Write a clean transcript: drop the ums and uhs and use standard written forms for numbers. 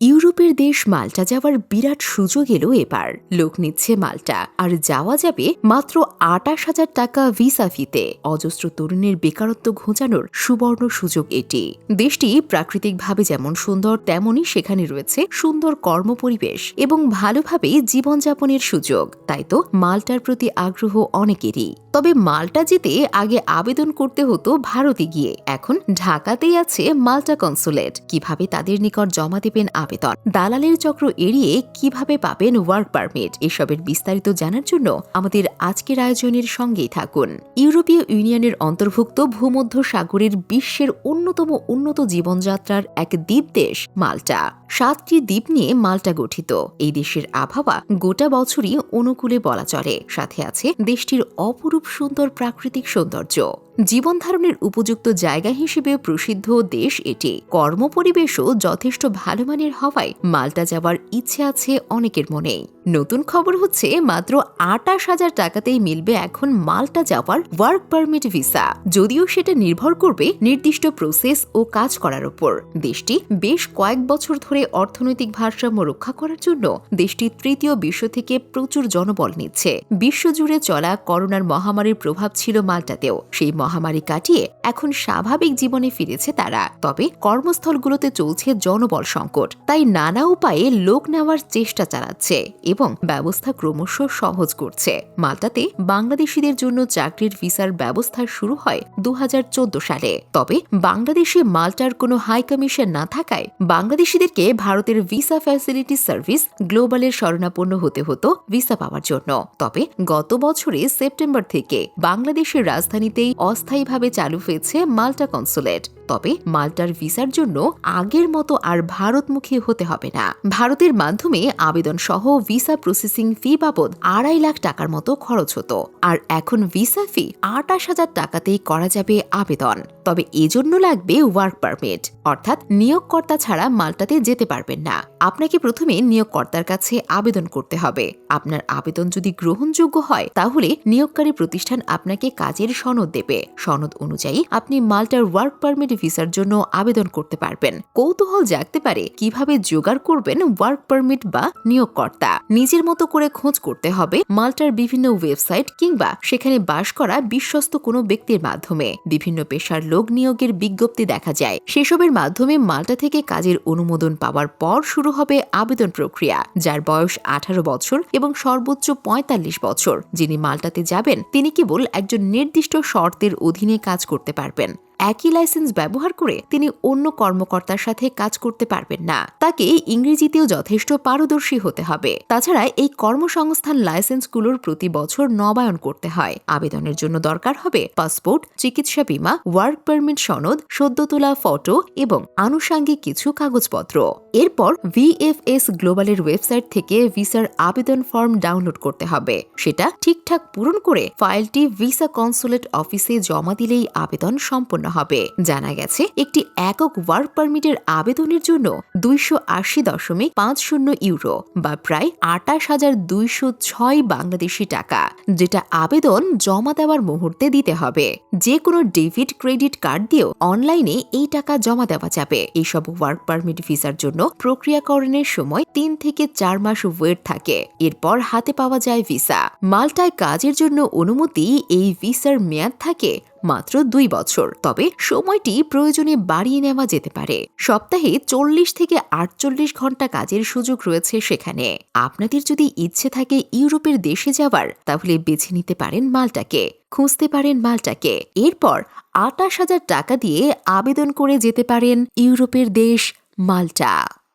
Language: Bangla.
ইউরোপের দেশ মাল্টা যাওয়ার বিরাট সুযোগ এলো এবার। লোক নিচ্ছে মাল্টা, আর যাওয়া যাবে মাত্র ২৮,০০০ টাকা ভিসা ফিতে। অজস্র তরুণের বেকারত্ব ঘোচানোর সুবর্ণ সুযোগ এটি। দেশটি প্রাকৃতিকভাবে যেমন সুন্দর, তেমনই সেখানে রয়েছে সুন্দর কর্মপরিবেশ এবং ভালোভাবে জীবনযাপনের সুযোগ। তাই তো মাল্টার প্রতি আগ্রহ অনেকেরই। তবে মাল্টা যেতে আগে আবেদন করতে হতো ভারতে গিয়ে, এখন ঢাকাতেই আছে মাল্টা কনসুলেট। কিভাবে তাদের নিকট জমা দেবেন আবেদন, দালালের চক্র এড়িয়ে কিভাবে পাবেন ওয়ার্ক পারমিট, এসবের বিস্তারিত জানার জন্য আমাদের আজকের আয়োজনের সঙ্গেই থাকুন। ইউরোপীয় ইউনিয়নের অন্তর্ভুক্ত ভূমধ্য সাগরের বিশ্বের অন্যতম উন্নত জীবনযাত্রার এক দ্বীপ দেশ মাল্টা। ৭টি দ্বীপ নিয়ে মাল্টা গঠিত। এই দেশের আবহাওয়া গোটা বছরই অনুকূলে বলা চলে, সাথে আছে দেশটির অপরূপ সুন্দর প্রাকৃতিক সৌন্দর্য। জীবনধারণের উপযুক্ত জায়গা হিসেবে প্রসিদ্ধ দেশ এটি। কর্মপরিবেশও যথেষ্ট ভালো মানের হওয়ায় মাল্টা যাওয়ার ইচ্ছে আছে অনেকের মনেই। নতুন খবর হচ্ছে, মাত্র ২৮,০০০ টাকাতেই মিলবে এখন মাল্টা যাওয়ার ওয়ার্ক পারমিট ভিসা। যদিও সেটা নির্ভর করবে নির্দিষ্ট প্রসেস ও কাজ করার উপর। দেশটি বেশ কয়েক বছর ধরে অর্থনৈতিক ভারসাম্য রক্ষা করার জন্য দেশটি তৃতীয় বিশ্ব থেকে প্রচুর জনবল নিচ্ছে। বিশ্বজুড়ে চলা করোনার মহামারীর প্রভাব ছিল মাল্টাতেও। সেই মহামারী কাটিয়ে এখন স্বাভাবিক জীবনে ফিরেছে তারা। তবে কর্মস্থলগুলোতে চলছে জনবল সংকট, তাই নানা উপায়ে লোক নেওয়ার চেষ্টা চালাচ্ছে এবং ব্যবস্থা ক্রমশ সহজ করছে। মাল্টাতে বাংলাদেশিদের জন্য চাকরির ভিসার ব্যবস্থা শুরু হয় ২০১৪ সালে। তবে বাংলাদেশে মাল্টার কোনো হাই কমিশন না থাকায় বাংলাদেশিদেরকে ভারতের ভিসা ফ্যাসিলিটি সার্ভিস গ্লোবালের শরণাপন্ন হতে হতো ভিসা পাওয়ার জন্য। তবে গত বছরে সেপ্টেম্বর থেকে বাংলাদেশের রাজধানীতেই অস্থায়ীভাবে চালু হয়েছে মাল্টা কনসুলেট। তবে মাল্টার ভিসার জন্য আগের মতো আর ভারতমুখী হতে হবে না। ভারতের মাধ্যমে আবেদন সহ ভিসা প্রসেসিং ফি বাবদ ২.৫ লাখ টাকার মতো খরচ হতো, আর এখন ভিসা ফি ২৮,০০০ টাকাতেই করা যাবে আবেদন। তবে এজন্য লাগবে ওয়ার্ক পারমিট, অর্থাৎ নিয়োগকর্তা ছাড়া মাল্টাতে যেতে পারবেন না। আপনাকে প্রথমে নিয়োগকর্তার কাছে আবেদন করতে হবে। আপনার আবেদন যদি গ্রহণযোগ্য হয়, তাহলে নিয়োগকারী প্রতিষ্ঠান আপনাকে কাজের সনদ দেবে। সনদ অনুযায়ী আপনি মাল্টার ওয়ার্ক পারমিট ভিসার জন্য আবেদন করতে পারবেন। কৌতূহল জাগতে পারে, কিভাবে জোগাড় করবেন ওয়ার্ক পারমিট বা নিয়োগকর্তা। নিজের মতো করে খোঁজ করতে হবে মাল্টার বিভিন্ন ওয়েবসাইট কিংবা সেখানে বাস করা বিশ্বস্ত কোনো ব্যক্তির মাধ্যমে। বিভিন্ন পেশার লোক নিয়োগের বিজ্ঞপ্তি দেখা যায়, সেসবের মাধ্যমে মাল্টা থেকে কাজের অনুমোদন পাওয়ার পর শুরু হবে আবেদন প্রক্রিয়া। যার বয়স ১৮ বছর এবং সর্বোচ্চ ৪৫ বছর, যিনি মাল্টাতে যাবেন তিনি কেবল একজন নির্দিষ্ট শর্তের অধীনে কাজ করতে পারবেন। একই লাইসেন্স ব্যবহার করে তিনি অন্য কর্মকর্তার সাথে কাজ করতে পারবেন না। তাকে ইংরেজিতেও যথেষ্ট পারদর্শী হতে হবে। তাছাড়া এই কর্মসংস্থান লাইসেন্সগুলোর প্রতি বছর নবায়ন করতে হয়। আবেদনের জন্য দরকার হবে পাসপোর্ট, চিকিৎসা বীমা, ওয়ার্ক পারমিট সনদ, সদ্য তোলা ফটো এবং আনুষাঙ্গিক কিছু কাগজপত্র। এরপর ভিএফএস গ্লোবালের ওয়েবসাইট থেকে ভিসার আবেদন ফর্ম ডাউনলোড করতে হবে। সেটা ঠিকঠাক পূরণ করে ফাইলটি ভিসা কনসুলেট অফিসে জমা দিলেই আবেদন সম্পন্ন হবে। জানা গেছে, একটি একক ওয়ার্ক পারমিটের আবেদনের জন্য ২৮০.৫০ ইউরো বা প্রায় ২৮,২০৬ বাংলাদেশি টাকা, যেটা আবেদন জমা দেওয়ার মুহূর্তে দিতে হবে। যে কোনো ডেবিট ক্রেডিট কার্ড দিয়েও অনলাইনে এই টাকা জমা দেওয়া যাবে। এইসব ওয়ার্ক পারমিট ভিসার জন্য প্রক্রিয়াকরণের সময় ৩ থেকে ৪ মাস ওয়েট থাকে। এরপর হাতে পাওয়া যায় ভিসা। মাল্টায় কাজের জন্য অনুমতি এই ভিসার মেয়াদ থাকে মাত্র ২ বছর। তবে সময়টি প্রয়োজনে বাড়িয়ে নেওয়া যেতে পারে। সপ্তাহে ৪০ থেকে ৪৮ ঘন্টা কাজের সুযোগ রয়েছে সেখানে। আপনাদের যদি ইচ্ছে থাকে ইউরোপের দেশে যাওয়ার, তাহলে বেছে নিতে পারেন মাল্টাকে, খুঁজতে পারেন মাল্টাকে। এরপর ২৮,০০০ টাকা দিয়ে আবেদন করে যেতে পারেন ইউরোপের দেশ মাল্টা।